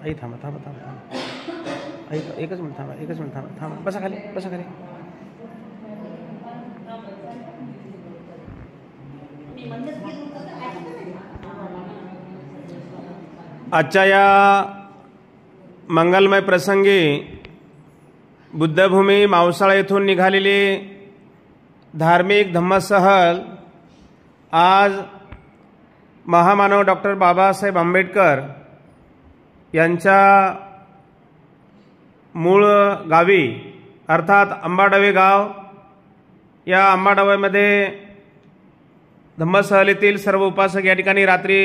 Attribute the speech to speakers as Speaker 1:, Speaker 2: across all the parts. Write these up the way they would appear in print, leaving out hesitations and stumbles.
Speaker 1: आई थांबा थांबा थांबा थांबा आई एकच मिनिट थांबा एकच मिनिट थांबा थांबा बसा खाली बसा खाली. आजच्या या मंगलमय प्रसंगी बुद्धभूमी मावसाळा येथून निघालेली धार्मिक धम्मसहल आज महामानव डॉक्टर बाबासाहेब आंबेडकर यांच्या मूळ गावी अर्थात अंबाडवे गाव, या अंबाडवेमध्ये धम्मसहलीतील सर्व उपासक या ठिकाणी रात्री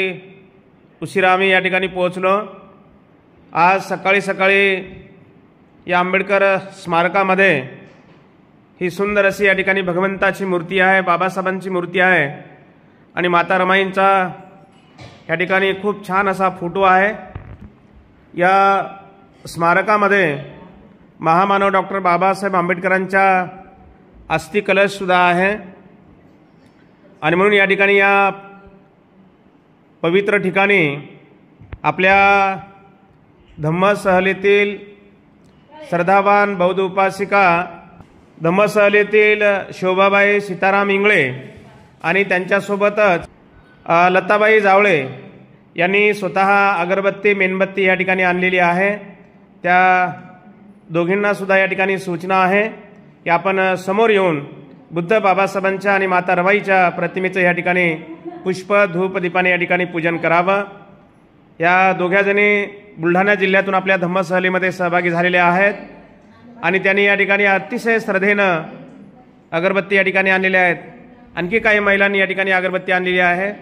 Speaker 1: उशिरा आम्ही या ठिकाणी पोहोचलो. आज सकाळी सकाळी या आंबेडकर स्मारकामध्ये ही सुंदर अशी या ठिकाणी भगवंताची मूर्ती आहे, बाबासाहेबांची मूर्ती आहे आणि माता रमाईंचा या ठिकाणी खूप छान असा फोटो आहे. या स्मारकामध्ये महामानव डॉक्टर बाबासाहेब आंबेडकरांच्या अस्थि कलश सुद्धा आहे आणि म्हणून या ठिकाणी या पवित्र ठिकाणी आपल्या धम्मसहलीतील श्रद्धावान बौद्ध उपासिका धम्मसहलीतील शोभाबाई सीताराम इंगळे आणि त्यांच्यासोबतच लताबाई जावळे यांनी स्वतः अगरबत्ती मेणबत्ती या ठिकाणी आणलेली आहे. त्या दोघींना सुद्धा या ठिकाणी सूचना आहे की आपण समोर येऊन बुद्ध बाबासाहेबांच्या आणि माता रमाईच्या प्रतिमेचं या ठिकाणी पुष्प धूप दीपाने या ठिकाणी पूजन करावं. या दोघ्याजणी बुलढाणा जिल्ह्यातून आपल्या धम्मसहलीमध्ये सहभागी झालेल्या आहेत आणि त्यांनी या ठिकाणी अतिशय श्रद्धेनं अगरबत्ती या ठिकाणी आणलेल्या आहेत. आणखी काही महिलांनी या ठिकाणी अगरबत्ती आणलेली आहे.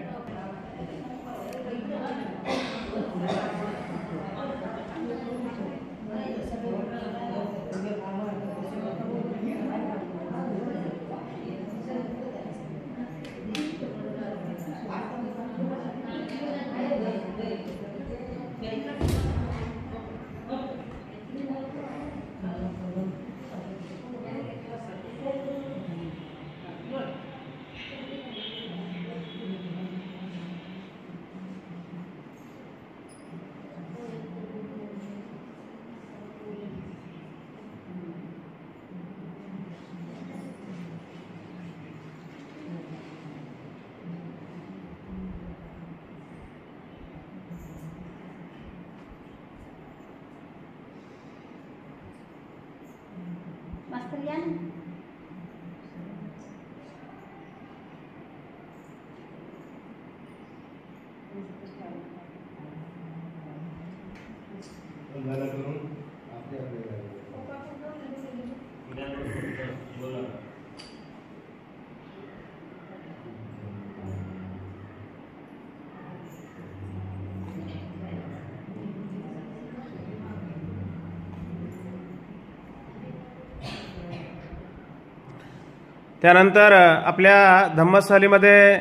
Speaker 1: त्यानंतर आपल्या धम्मसहलीमध्ये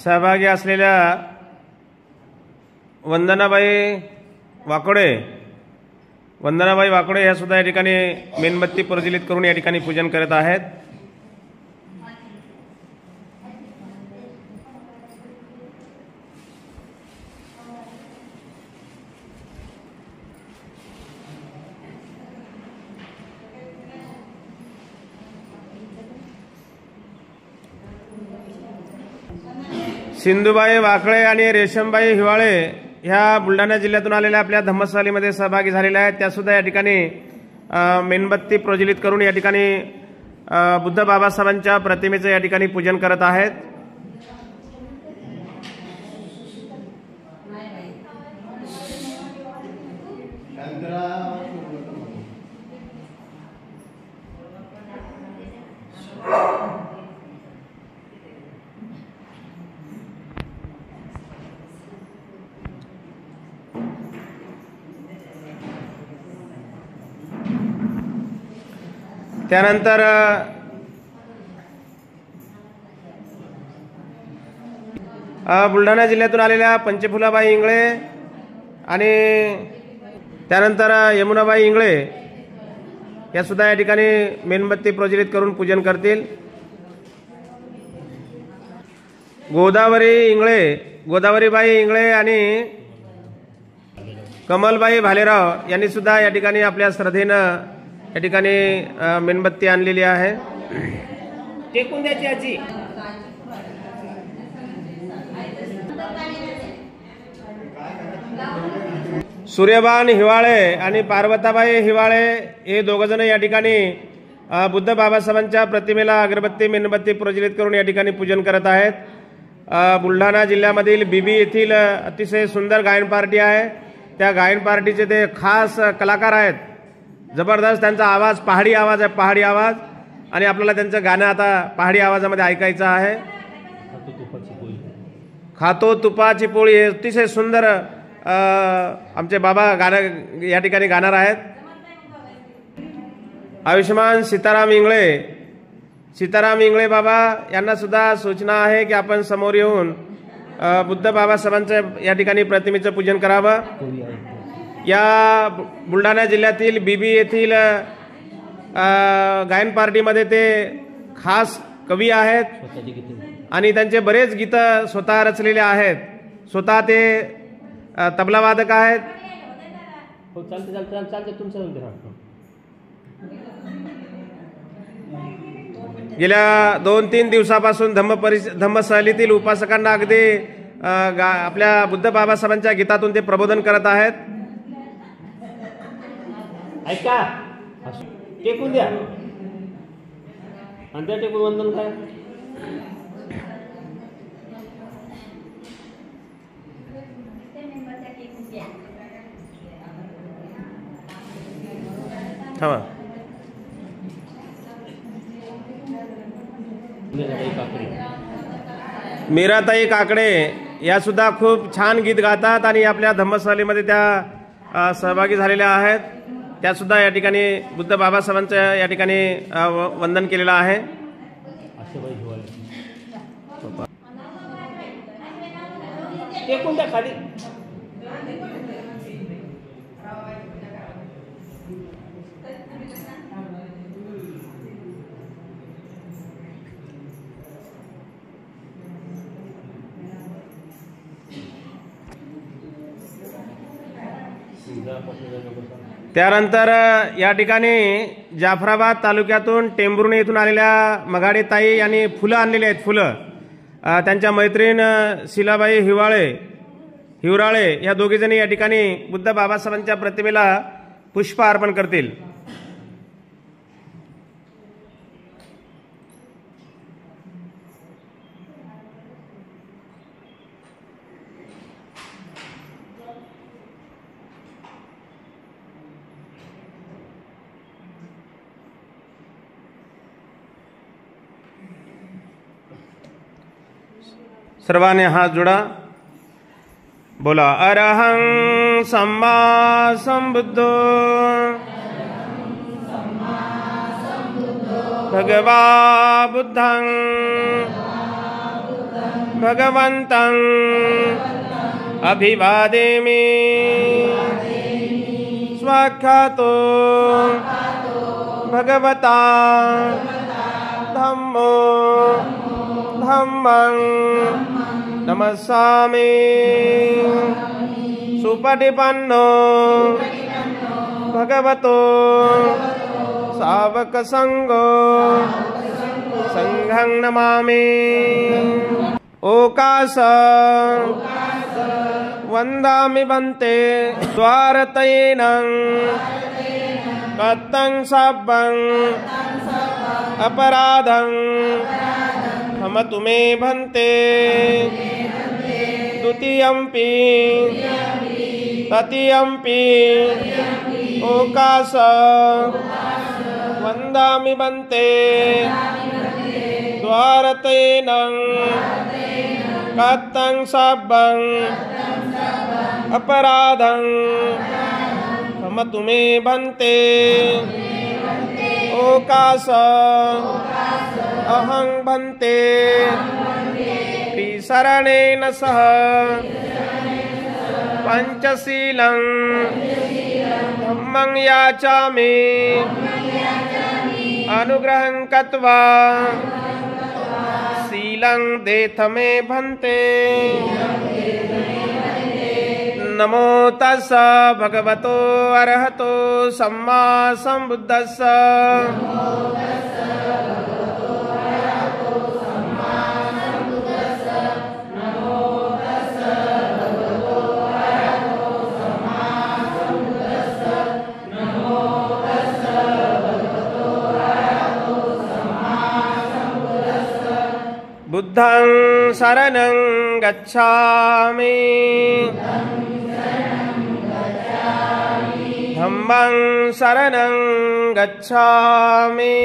Speaker 1: सहभागी असलेल्या वंदनाबाई वाकोडे ह्या सुद्धा या ठिकाणी मेणबत्ती प्रज्वलित करून या ठिकाणी पूजन करत आहेत. सिंधुबाई वाकळे आणि रेशमबाई हिवाळे ह्या बुलढाणा जिल्ह्यातून आलेल्या आपल्या धम्मसहलीमध्ये सहभागी झालेल्या आहेत. त्यासुद्धा या ठिकाणी मेणबत्ती प्रज्वलित करून या ठिकाणी बुद्ध बाबासाहेबांच्या प्रतिमेचं या ठिकाणी पूजन करत आहेत. त्यानंतर बुलढाणा जिल्ह्यातून आलेल्या पंचफुलाबाई इंगळे आणि त्यानंतर यमुनाबाई इंगळे या सुद्धा या ठिकाणी मेणबत्ती प्रज्वलित करून पूजन करतील. गोदावरीबाई इंगळे आणि कमलबाई भालेराव यांनी सुद्धा या ठिकाणी आपल्या श्रद्धेनं या ठिकाणी मेणबत्ती आणलेली आहे. टेकून द्यायची आजी. सूर्यबान हिवाळे आणि पार्वताबाई हिवाळे हे दोघजण या ठिकाणी बुद्ध बाबासाहेबांच्या प्रतिमेला अगरबत्ती मेणबत्ती प्रज्वलित करून या ठिकाणी पूजन करत आहेत. बुलढाणा जिल्ह्यामधील बीबी येथील अतिशय सुंदर गायन पार्टी आहे. त्या गायन पार्टीचे ते खास कलाकार आहेत. जबरदस्त त्यांचा आवाज पहाडी आवाज आहे, पहाडी आवाज. आणि आपल्याला त्यांचं गाणं आता पहाडी आवाजामध्ये ऐकायचं आहे. खातो तुपाची पोळी हे अतिशय सुंदर आमचे बाबा गाणं या ठिकाणी गाणार आहेत. आयुष्यमान सीताराम इंगळे, सीताराम इंगळे बाबा यांना सुद्धा सूचना आहे की आपण समोर येऊन बुद्ध बाबासाहेबांच्या या ठिकाणी प्रतिमेचं पूजन करावं. या बुलढाणा जिल्ह्यातील बीबी येथील गायन पार्टीमध्ये ते खास कवी आहेत आणि त्यांचे बरेच गीतं स्वतः रचलेले आहेत. स्वतः ते तबलावादक आहेत. गेल्या 2-3 दिवसापासून धम्मसहलीतील उपासकांना अगदी आपल्या बुद्ध बाबासाहेबांच्या गीतातून ते प्रबोधन करत आहेत.
Speaker 2: ऐका, टेकून द्या. अंतर टेकून वंदन करा.
Speaker 1: थांबा. मीराताई काकडे या सुद्धा खूप छान गीत गातात आणि आपल्या धम्मसहलीमध्ये त्या सहभागी झालेल्या आहेत. त्या सुद्धा या ठिकाणी बुद्ध बाबासाहेबांचं या ठिकाणी वंदन केलेलं आहे.
Speaker 2: टेकून द्या खाली.
Speaker 1: त्यानंतर या ठिकाणी जाफराबाद तालुक्यातून टेंभुर्णी येथून आलेल्या मगाडे ताई यांनी फुलं आणलेली आहेत. फुलं त्यांच्या मैत्रीण शिलाबाई हिवराळे या दोघीजणी या ठिकाणी बुद्ध बाबासाहेबांच्या प्रतिमेला पुष्प अर्पण करतील. सर्वांनी हात जोडा. बोला अरहं सम्मा संबुद्धो भगवा बुद्धं भगवन्तं अभिवादेमि स्वाख्यातो भगवता धम्मो धम्मं नमस्सामि सुपटिपन्नो भगवतो सावक संघो संघं नमामि. ओकास वन्दामि भन्ते द्वारतयेनं कत्तं सब्बं अपराधं क्षमतु मे भन्ते. द्वितीयंपि तृतीयंपि ओकास वन्दामि भन्ते द्वारतयेनं कत्तं सब्बं अपराधं क्षमतु मे भन्ते. ओकास अहं भन्ते त्रिशरणेन सह पंचशीलं धम्मं याचामि अनुग्रहं कृत्वा शीलं देथ मे भन्ते. नमो तस्स भगवतो अरहतो सम्मा सम्बुद्धस्स। बुद्धं शरणं गच्छामि धम्मं शरणं गच्छामि